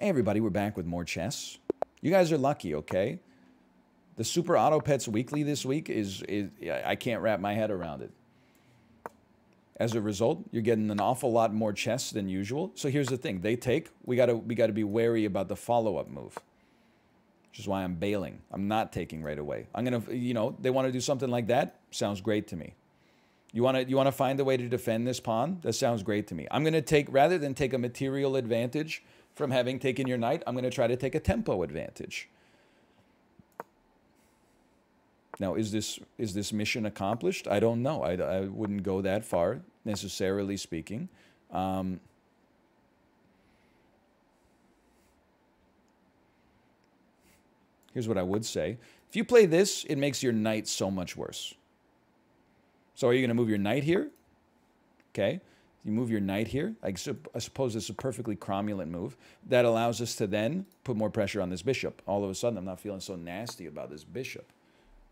Hey everybody, we're back with more chess. You guys are lucky, okay? The Super Auto Pets Weekly this week is I can't wrap my head around it. As a result, you're getting an awful lot more chess than usual. So here's the thing: they take. We gotta be wary about the follow-up move, which is why I'm bailing. I'm not taking right away. I'm gonna, they want to do something like that. Sounds great to me. You wanna find a way to defend this pawn? That sounds great to me. I'm gonna take, rather than take a material advantage from having taken your knight, I'm going to try to take a tempo advantage. Now, is this mission accomplished? I don't know. I wouldn't go that far, necessarily speaking. Here's what I would say. If you play this, it makes your knight so much worse. So are you going to move your knight here? Okay. You move your knight here. I suppose it's a perfectly cromulent move that allows us to then put more pressure on this bishop. All of a sudden, I'm not feeling so nasty about this bishop.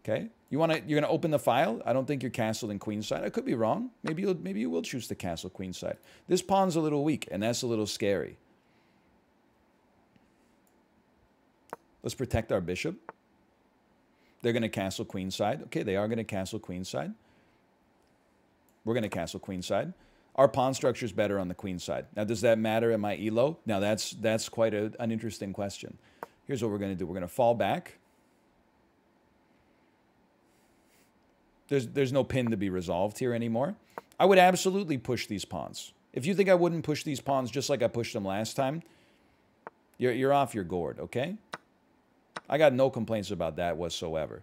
Okay, you're gonna open the file. I don't think you're castled in queenside. I could be wrong. Maybe you will choose to castle queenside. This pawn's a little weak, and that's a little scary. Let's protect our bishop. They're gonna castle queenside. Okay, they are gonna castle queenside. We're gonna castle queenside. Our pawn structure is better on the queen side. Now, does that matter in my elo? Now, that's quite an interesting question. Here's what we're going to do. We're going to fall back. There's no pin to be resolved here anymore. I would absolutely push these pawns. If you think I wouldn't push these pawns just like I pushed them last time, you're off your gourd, okay? I got no complaints about that whatsoever.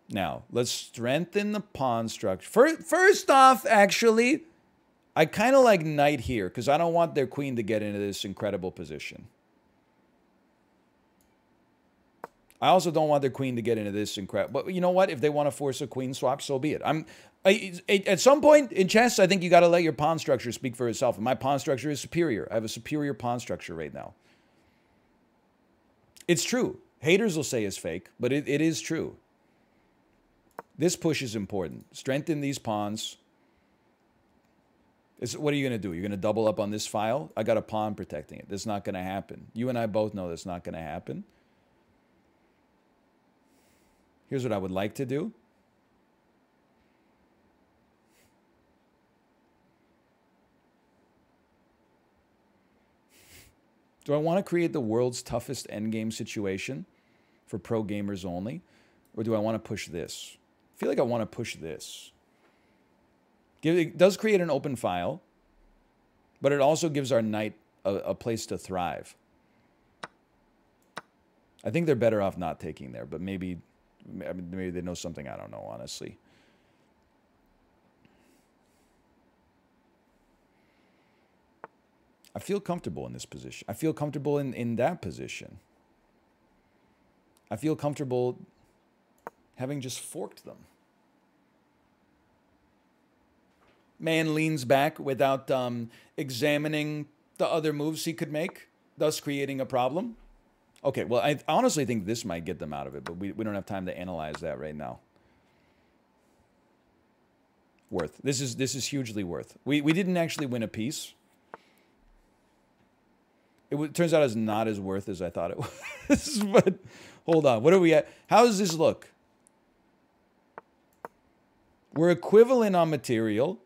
Now, let's strengthen the pawn structure. First off, actually, I kind of like knight here because I don't want their queen to get into this incredible position. I also don't want their queen to get into this incredible... But you know what? If they want to force a queen swap, so be it. At some point in chess, I think you got to let your pawn structure speak for itself. And my pawn structure is superior. I have a superior pawn structure right now. It's true. Haters will say it's fake, but it is true. This push is important. Strengthen these pawns. What are you going to do? You're going to double up on this file? I got a pawn protecting it. That's not going to happen. You and I both know that's not going to happen. Here's what I would like to do. Do I want to create the world's toughest endgame situation for pro gamers only? Or do I want to push this? I feel like I want to push this. It does create an open file, but it also gives our knight a place to thrive. I think they're better off not taking there, but maybe they know something I don't know, honestly. I feel comfortable in this position. I feel comfortable in that position. I feel comfortable having just forked them. Man leans back without examining the other moves he could make, thus creating a problem. Okay, well, I honestly think this might get them out of it, but we don't have time to analyze that right now. Worth. This is hugely worth. We didn't actually win a piece. It turns out it's not as worth as I thought it was. But hold on. What are we at? How does this look? We're equivalent on material.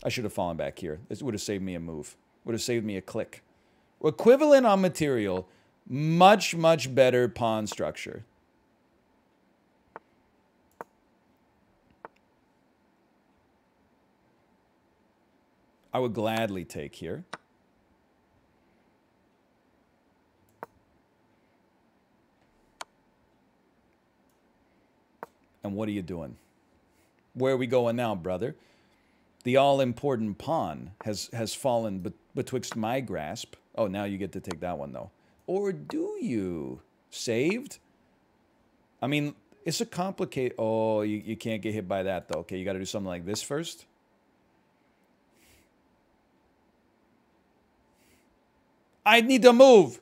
I should have fallen back here. This would have saved me a move. Would have saved me a click. We're equivalent on material. Much, much better pawn structure. I would gladly take here. And what are you doing? Where are we going now, brother? The all-important pawn has fallen betwixt my grasp. Oh, now you get to take that one, though. Or do you? Saved? I mean, it's a complicated... Oh, you can't get hit by that, though. Okay, you got to do something like this first. I need to move!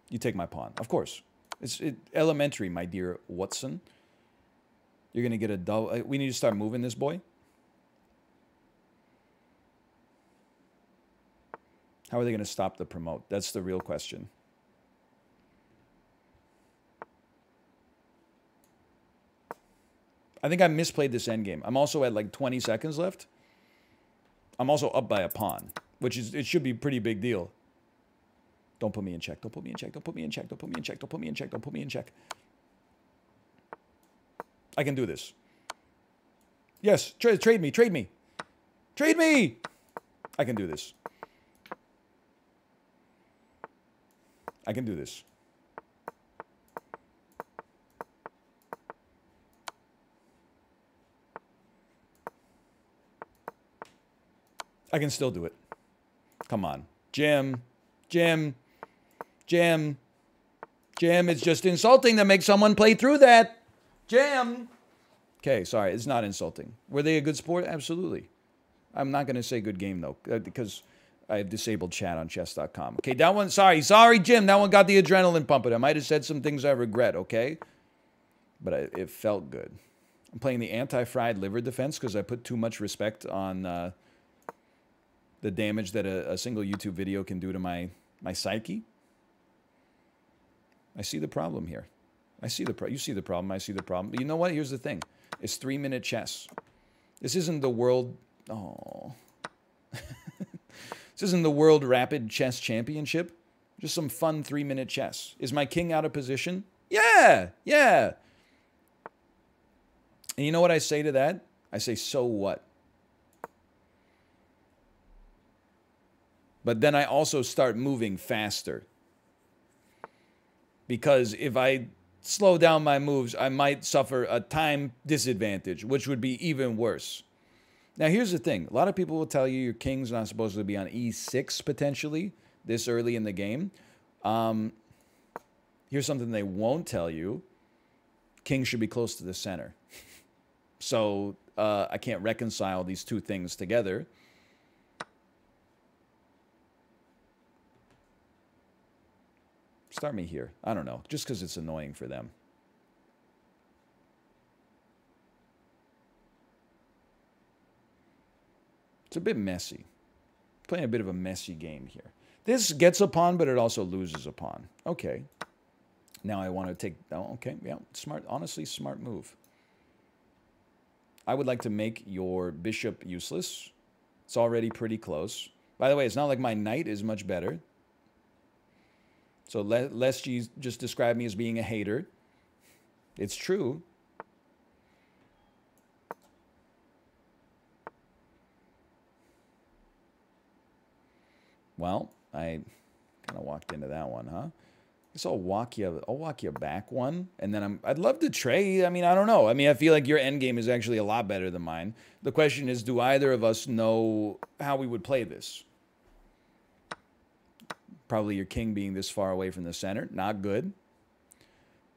You take my pawn, of course. It's elementary, my dear Watson. You're going to get a double... We need to start moving this boy. How are they going to stop the promote? That's the real question. I think I misplayed this endgame. I'm also at like 20 seconds left. I'm also up by a pawn, which is, it should be a pretty big deal. Don't put me in check. Don't put me in check. Don't put me in check. Don't put me in check. Don't put me in check. Don't put me in check. I can do this. Yes, trade me. Trade me. Trade me! I can do this. I can do this. I can still do it. Come on. Jim. Jim. Jim. Jim, it's just insulting to make someone play through that. Jim. Okay, sorry. It's not insulting. Were they a good sport? Absolutely. I'm not going to say good game, though, because I have disabled chat on chess.com. Okay, that one, sorry, Jim. That one got the adrenaline pumping. I might have said some things I regret, okay? But it felt good. I'm playing the anti-fried liver defense because I put too much respect on the damage that a single YouTube video can do to my psyche. I see the problem here. You see the problem. I see the problem. But you know what? Here's the thing. It's 3-minute chess. This isn't the world... Oh. This isn't the World Rapid Chess Championship. Just some fun 3-minute chess. Is my king out of position? Yeah! Yeah! And you know what I say to that? I say, so what? But then I also start moving faster. Because if I slow down my moves, I might suffer a time disadvantage, which would be even worse. Now, here's the thing. A lot of people will tell you your king's not supposed to be on e6, potentially, this early in the game. Here's something they won't tell you. King should be close to the center. So, I can't reconcile these two things together. Start me here. I don't know. Just because it's annoying for them. It's a bit messy. Playing a bit of a messy game here. This gets a pawn, but it also loses a pawn. Okay. Now I want to take... Oh, okay. Yeah. Smart. Honestly, smart move. I would like to make your bishop useless. It's already pretty close. By the way, it's not like my knight is much better. So lest you just describe me as being a hater. It's true. Well, I kind of walked into that one, huh? So I'll walk you back one, and then I'd love to trade. I mean, I don't know. I mean, I feel like your endgame is actually a lot better than mine. The question is, do either of us know how we would play this? Probably your king being this far away from the center. Not good.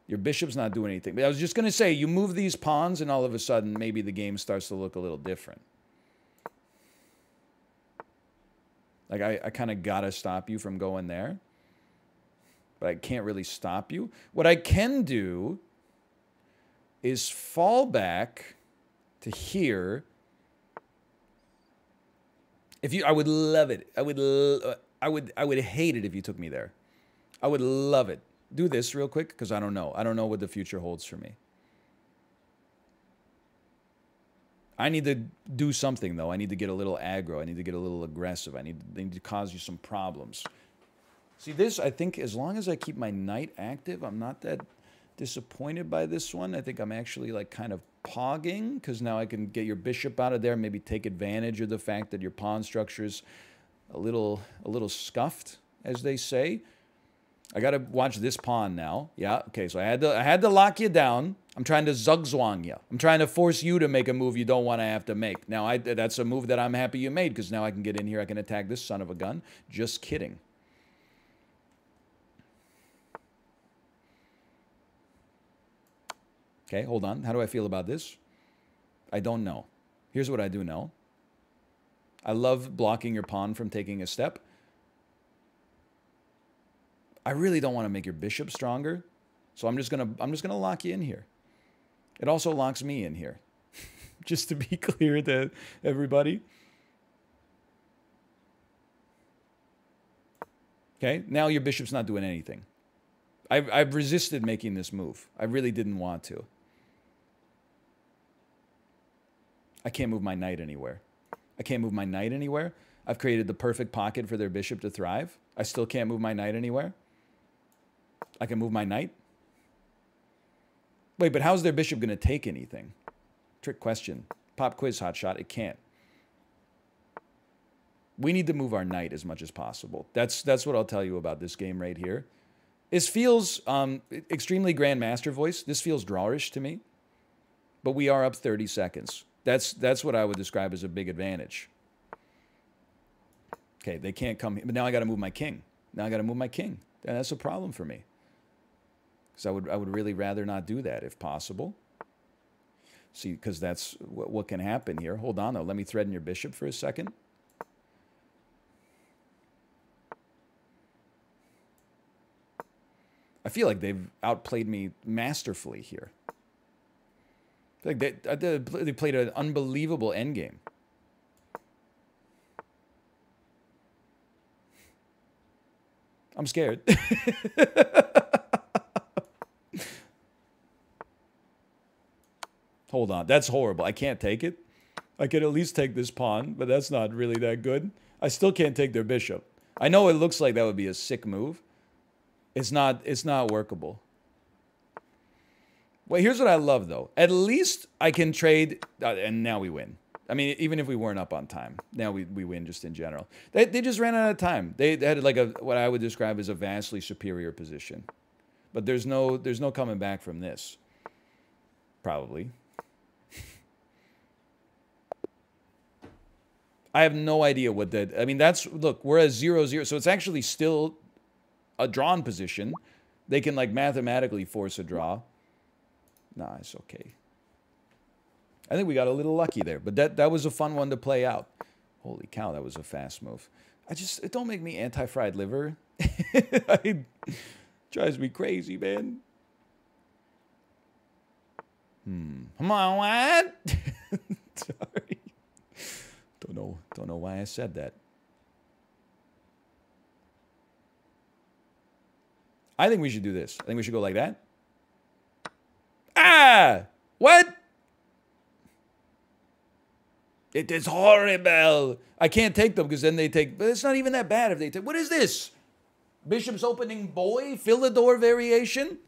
Your bishop's not doing anything. But I was just going to say, you move these pawns, and all of a sudden, maybe the game starts to look a little different. Like, I kind of got to stop you from going there. But I can't really stop you. What I can do is fall back to here. I would love it. I would hate it if you took me there. I would love it. Do this real quick, because I don't know. I don't know what the future holds for me. I need to do something, though. I need to get a little aggro. I need to get a little aggressive. I need to cause you some problems. See, this, I think, as long as I keep my knight active, I'm not that disappointed by this one. I think I'm actually, like, kind of pogging, because now I can get your bishop out of there, maybe take advantage of the fact that your pawn structure is a little scuffed, as they say. I got to watch this pawn now. Yeah, okay, so I had to lock you down. I'm trying to zugzwang you. I'm trying to force you to make a move you don't want to have to make. Now, that's a move that I'm happy you made, because now I can get in here. I can attack this son of a gun. Just kidding. Okay, hold on. How do I feel about this? I don't know. Here's what I do know. I love blocking your pawn from taking a step. I really don't want to make your bishop stronger, so I'm just gonna lock you in here. It also locks me in here, just to be clear to everybody. Okay, now your bishop's not doing anything. I've resisted making this move. I really didn't want to. I can't move my knight anywhere. I can't move my knight anywhere. I've created the perfect pocket for their bishop to thrive. I still can't move my knight anywhere. I can move my knight. Wait, but how's their bishop going to take anything? Trick question. Pop quiz, hotshot. It can't. We need to move our knight as much as possible. That's what I'll tell you about this game right here. This feels extremely grandmaster voice. This feels drawish to me. But we are up 30 seconds. That's what I would describe as a big advantage. Okay, they can't come here. But now I got to move my king. Now I got to move my king. And that's a problem for me. Because I would really rather not do that if possible. See, because that's what can happen here. Hold on, though. Let me threaten your bishop for a second. I feel like they've outplayed me masterfully here. I feel like they played an unbelievable endgame. I'm scared. Hold on. That's horrible. I can't take it. I could at least take this pawn, but that's not really that good. I still can't take their bishop. I know it looks like that would be a sick move. It's not workable. Well, here's what I love, though. At least I can trade, and now we win. I mean, even if we weren't up on time, now we win just in general. They just ran out of time. They had like what I would describe as a vastly superior position. But there's no coming back from this. Probably. I have no idea what that... I mean, look, we're at 0-0, so it's actually still a drawn position. They can, like, mathematically force a draw. Nah, it's okay. I think we got a little lucky there, but that was a fun one to play out. Holy cow, that was a fast move. It don't make me anti-fried liver. It drives me crazy, man. Come on, what? Sorry. Don't know why I said that. I think we should do this. I think we should go like that. Ah! What? It is horrible. I can't take them because then they take... But it's not even that bad if they take... What is this? Bishop's opening boy? Philidor variation?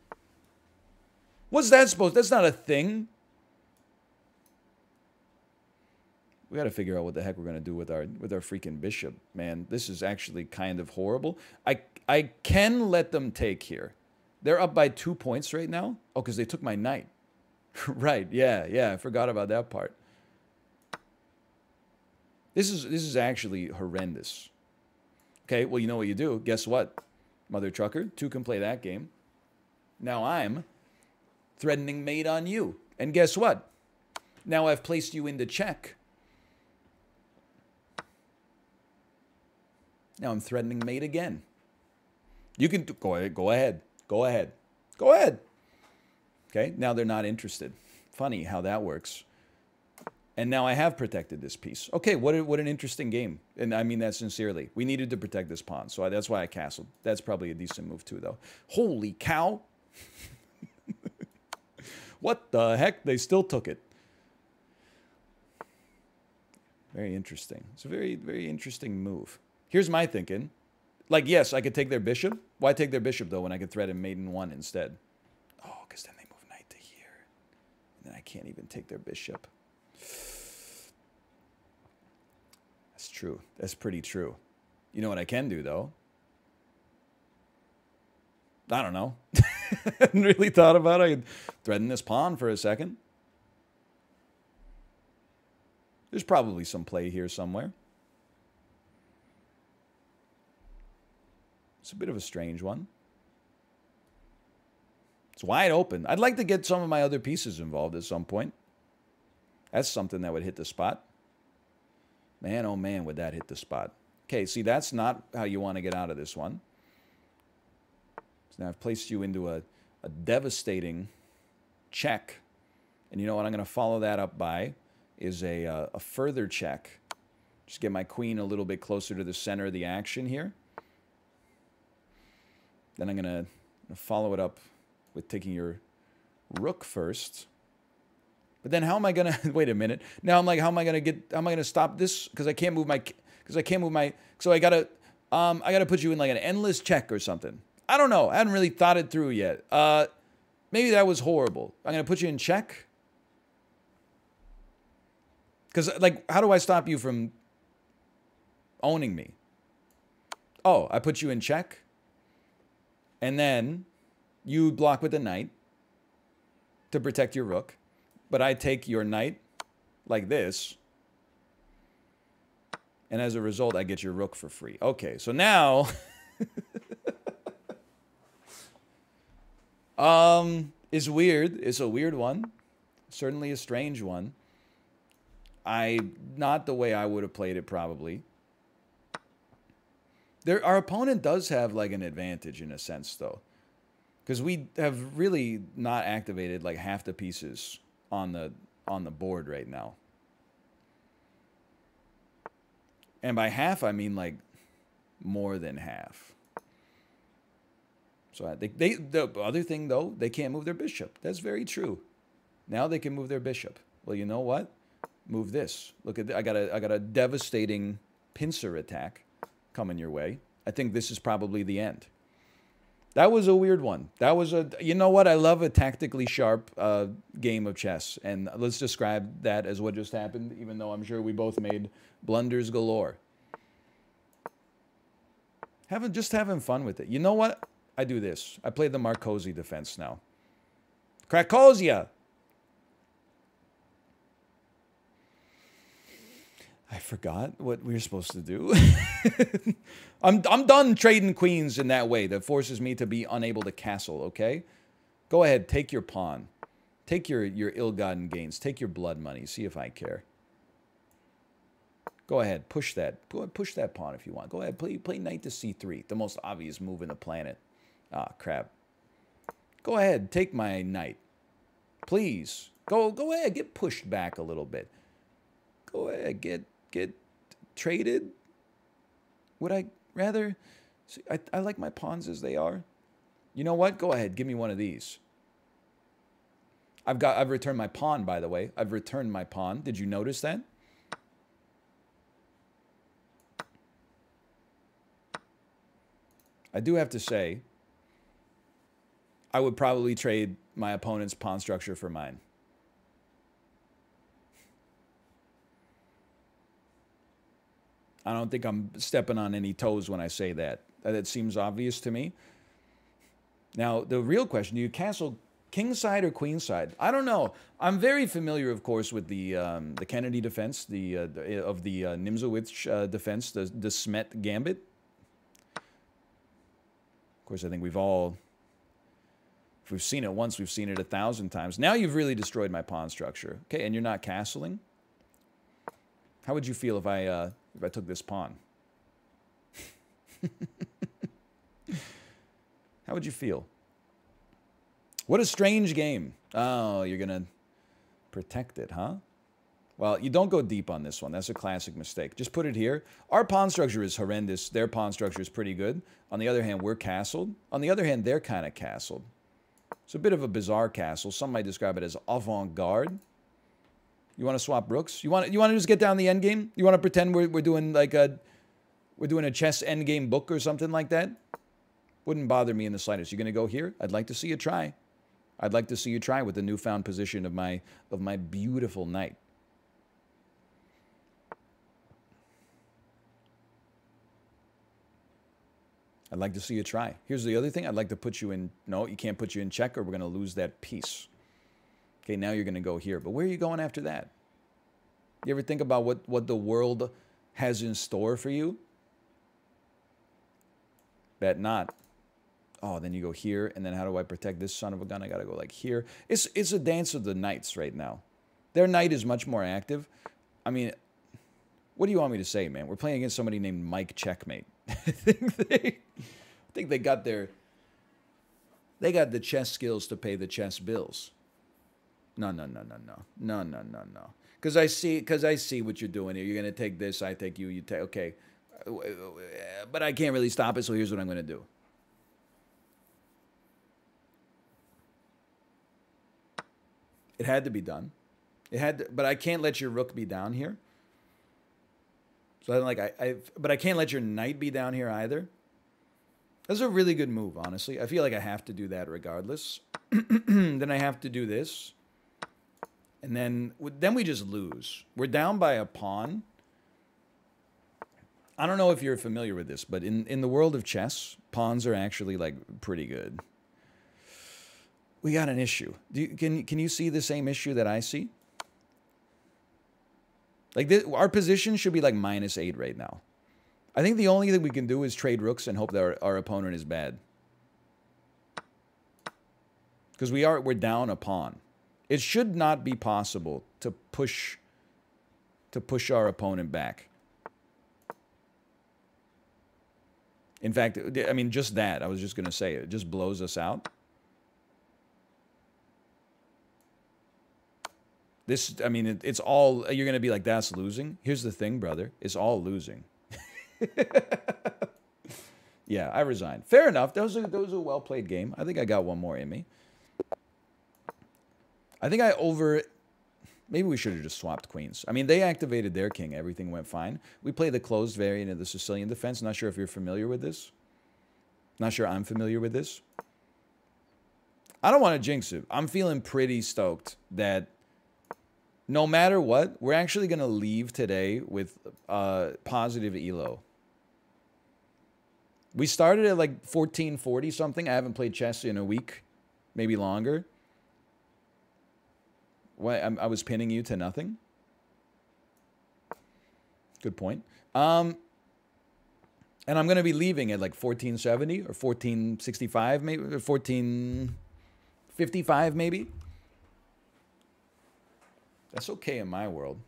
What's that supposed... That's not a thing. We got to figure out what the heck we're going to do with our freaking bishop, man. This is actually kind of horrible. I can let them take here. They're up by 2 points right now. Oh, because they took my knight. Right, yeah, I forgot about that part. This is actually horrendous. Okay, well, you know what you do. Guess what, Mother Trucker? 2 can play that game. Now I'm threatening mate on you. And guess what? Now I've placed you into check. Now I'm threatening mate again. You can go ahead. Okay, now they're not interested. Funny how that works. And now I have protected this piece. Okay, what an interesting game. And I mean that sincerely. We needed to protect this pawn, so that's why I castled. That's probably a decent move too, though. Holy cow. What the heck? They still took it. Very interesting. It's a very, very interesting move. Here's my thinking. Like, yes, I could take their bishop. Why take their bishop, though, when I could threaten mate in 1 instead? Oh, because then they move knight to here. And then I can't even take their bishop. That's true. That's pretty true. You know what I can do, though? I don't know. I hadn't really thought about it. I could threaten this pawn for a second. There's probably some play here somewhere. It's a bit of a strange one. It's wide open. I'd like to get some of my other pieces involved at some point. That's something that would hit the spot. Man, oh man, would that hit the spot. Okay, see, that's not how you want to get out of this one. So now I've placed you into a devastating check. And you know what I'm going to follow that up by is a further check. Just get my queen a little bit closer to the center of the action here. Then I'm going to follow it up with taking your rook first. But then how am I going to... Wait a minute. Now I'm like, how am I going to stop this? Because I can't move my... So I got to put you in like an endless check or something. I don't know. I hadn't really thought it through yet. Maybe that was horrible. I'm going to put you in check. Because, like, how do I stop you from owning me? Oh, I put you in check. And then you block with the knight to protect your rook. But I take your knight like this. And as a result, I get your rook for free. Okay, so now... it's weird. It's a weird one. Certainly a strange one. Not the way I would have played it, probably. Our opponent does have, like, an advantage in a sense, though. Because we have really not activated, like, half the pieces on the board right now. And by half, I mean, like, more than half. So the other thing, though, they can't move their bishop. That's very true. Now they can move their bishop. Well, you know what? Move this. Look at I got a devastating pincer attack coming your way. I think this is probably the end. That was a weird one. That was a... You know what? I love a tactically sharp game of chess. And let's describe that as what just happened, even though I'm sure we both made blunders galore. Just having fun with it. You know what? I do this. I play the Marcosi defense now. Krakosia! I forgot what we were supposed to do. I'm done trading queens in that way. That forces me to be unable to castle, okay? Go ahead, take your pawn. Take your ill-gotten gains. Take your blood money. See if I care. Go ahead, push that. Go ahead, push that pawn if you want. Go ahead, play knight to c3. The most obvious move in the planet. Ah, crap. Go ahead, take my knight. Please. Go ahead, get pushed back a little bit. Go ahead, get traded. Would I rather... See, I like my pawns as they are. You know what? Go ahead, give me one of these. I've returned my pawn, by the way. I've returned my pawn. Did you notice that? I do have to say, I would probably trade my opponent's pawn structure for mine. I don't think I'm stepping on any toes when I say that. That seems obvious to me. Now, the real question, do you castle king side or queen side? I don't know. I'm very familiar, of course, with the Kennedy defense, of the Nimzowitsch defense, the Smet gambit. Of course, I think we've all... If we've seen it once, we've seen it 1,000 times. Now you've really destroyed my pawn structure. Okay, and you're not castling? How would you feel if I took this pawn? How would you feel? What a strange game. Oh, you're going to protect it, huh? Well, you don't go deep on this one. That's a classic mistake. Just put it here. Our pawn structure is horrendous. Their pawn structure is pretty good. On the other hand, we're castled. On the other hand, they're kind of castled. It's a bit of a bizarre castle. Some might describe it as avant-garde. You want to swap rooks? You want to just get down the end game? You want to pretend we're doing like a chess end game book or something like that? Wouldn't bother me in the slightest. You're going to go here? I'd like to see you try. I'd like to see you try with the newfound position of my beautiful knight. I'd like to see you try. Here's the other thing. I'd like to put you in... No, you can't put you in check or we're going to lose that piece. Okay, now you're going to go here. But where are you going after that? You ever think about what the world has in store for you? Bet not. Oh, then you go here, and then how do I protect this son of a gun? I got to go like here. It's a dance of the knights right now. Their knight is much more active. I mean, what do you want me to say, man? We're playing against somebody named Mike Checkmate. I think they got the chess skills to pay the chess bills. No. Because I see what you're doing here. You're gonna take this. I take you. You take. Okay, but I can't really stop it. So here's what I'm gonna do. It had to be done. It had to, but I can't let your rook be down here. So I'm like, but I can't let your knight be down here either. That's a really good move, honestly. I feel like I have to do that regardless. Then I have to do this. And then we just lose. We're down by a pawn. I don't know if you're familiar with this, but in the world of chess, pawns are actually, like, pretty good. We got an issue. Can you see the same issue that I see? Like, our position should be, like, -8 right now. I think the only thing we can do is trade rooks and hope that our opponent is bad. Because we're down a pawn. It should not be possible to push our opponent back. In fact, I mean, just that. I was just going to say, it just blows us out. This, I mean, it's all, you're going to be like, that's losing. Here's the thing, brother. It's all losing. Yeah, I resigned. Fair enough. That was a well-played game. I think I got one more in me. I think maybe we should have just swapped queens. I mean, they activated their king. Everything went fine. We play the closed variant of the Sicilian defense. Not sure if you're familiar with this. Not sure I'm familiar with this. I don't want to jinx it. I'm feeling pretty stoked that no matter what, we're actually going to leave today with positive elo. We started at like 1440 something. I haven't played chess in a week, maybe longer. Why I was pinning you to nothing. Good point. And I'm going to be leaving at like 1470 or 1465 maybe, or 1455 maybe. That's okay in my world.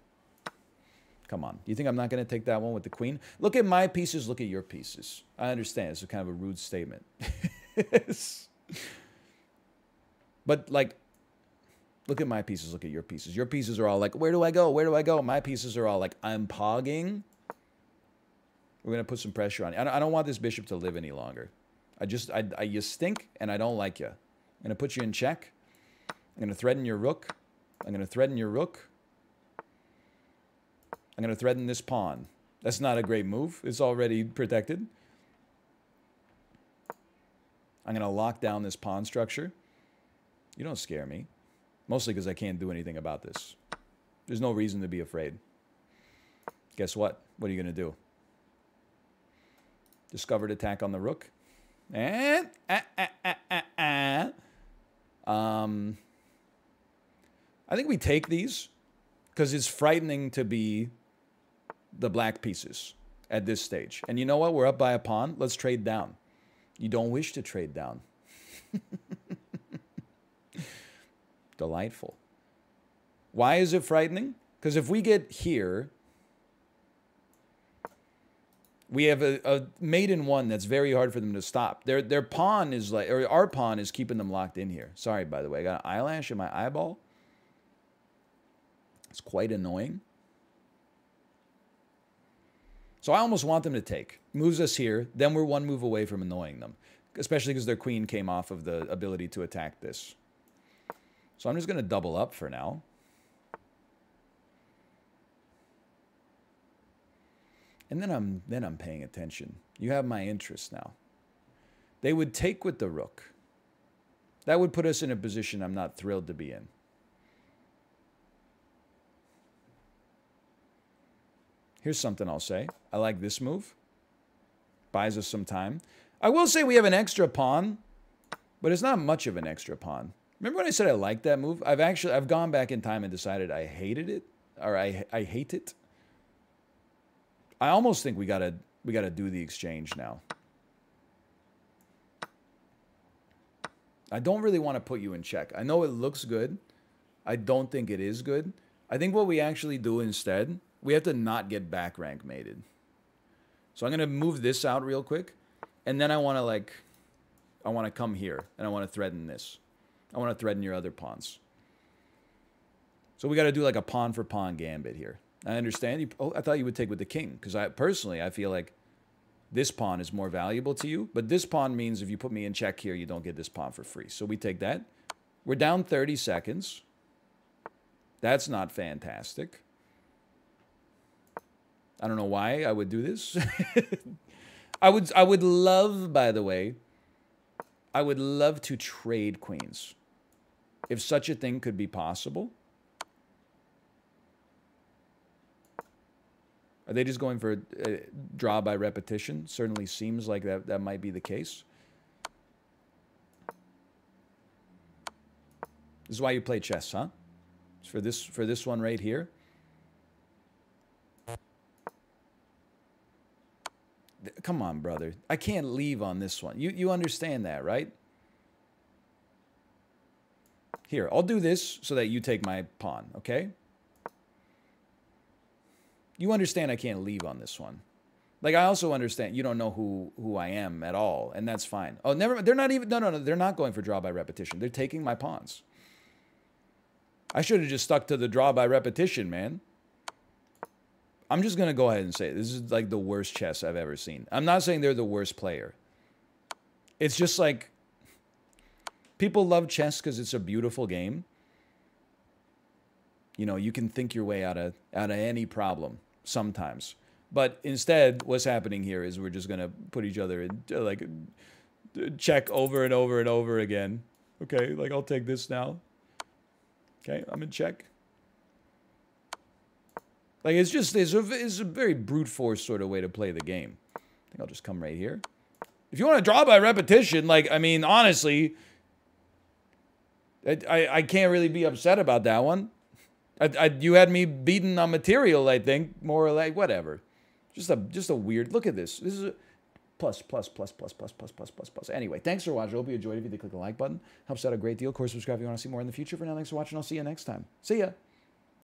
Come on. You think I'm not going to take that one with the queen? Look at my pieces. Look at your pieces. I understand. It's kind of a rude statement. But, like, look at my pieces. Look at your pieces. Your pieces are all like, where do I go? Where do I go? My pieces are all like, I'm pogging. We're going to put some pressure on you. I don't want this bishop to live any longer. You stink, and I don't like you. I'm going to put you in check. I'm going to threaten your rook. I'm going to threaten your rook. I'm going to threaten this pawn. That's not a great move. It's already protected. I'm going to lock down this pawn structure. You don't scare me. Mostly because I can't do anything about this. There's no reason to be afraid. Guess what? What are you going to do? Discovered attack on the rook. I think we take these because it's frightening to be the black pieces at this stage. And you know what? We're up by a pawn. Let's trade down. You don't wish to trade down. Delightful. Why is it frightening? Because if we get here, we have a mate in one that's very hard for them to stop. Their pawn is like, or our pawn is keeping them locked in here. Sorry, by the way. I got an eyelash in my eyeball. It's quite annoying. So I almost want them to take. Moves us here. Then we're one move away from annoying them. Especially because their queen came off of the ability to attack this. So I'm just going to double up for now. And then I'm paying attention. You have my interest now. They would take with the rook. That would put us in a position I'm not thrilled to be in. Here's something I'll say. I like this move. Buys us some time. I will say we have an extra pawn, but it's not much of an extra pawn. Remember when I said I liked that move? I've gone back in time and decided I hated it, or I hate it. I almost think we gotta do the exchange now. I don't really want to put you in check. I know it looks good. I don't think it is good. I think what we actually do instead, we have to not get back rank mated. So I'm gonna move this out real quick, and then I want to come here and I want to threaten this. I want to threaten your other pawns. So we got to do like a pawn for pawn gambit here. I understand. I thought you would take with the king, because personally, I feel like this pawn is more valuable to you. But this pawn means if you put me in check here, you don't get this pawn for free. So we take that. We're down 30 seconds. That's not fantastic. I don't know why I would do this. I would love, by the way, I would love to trade queens. If such a thing could be possible. Are they just going for draw by repetition? Certainly seems like that might be the case. This is why you play chess, huh? It's for this one right here. Come on, brother. I can't leave on this one. You understand that, right? Here, I'll do this so that you take my pawn, okay? You understand I can't leave on this one. Like, I also understand you don't know who I am at all, and that's fine. Oh, never. They're not even. No. They're not going for draw by repetition. They're taking my pawns. I should have just stuck to the draw by repetition, man. I'm just gonna go ahead and say it. This is like the worst chess I've ever seen. I'm not saying they're the worst player. It's just like people love chess because it's a beautiful game. You know, you can think your way out of any problem sometimes. But instead, what's happening here is we're just going to put each other in, like, check over and over and over again. Okay, like, I'll take this now. Okay, I'm in check. Like, it's just, it's a very brute force sort of way to play the game. I think I'll just come right here. If you want to draw by repetition, like, I mean, honestly, I can't really be upset about that one. You had me beaten on material, I think, more or like, whatever. Just a weird, look at this. This is a plus. Anyway, thanks for watching. I hope you enjoyed it. If you did, click the like button. Helps out a great deal. Of course, subscribe if you want to see more in the future. For now, thanks for watching. I'll see you next time. See ya.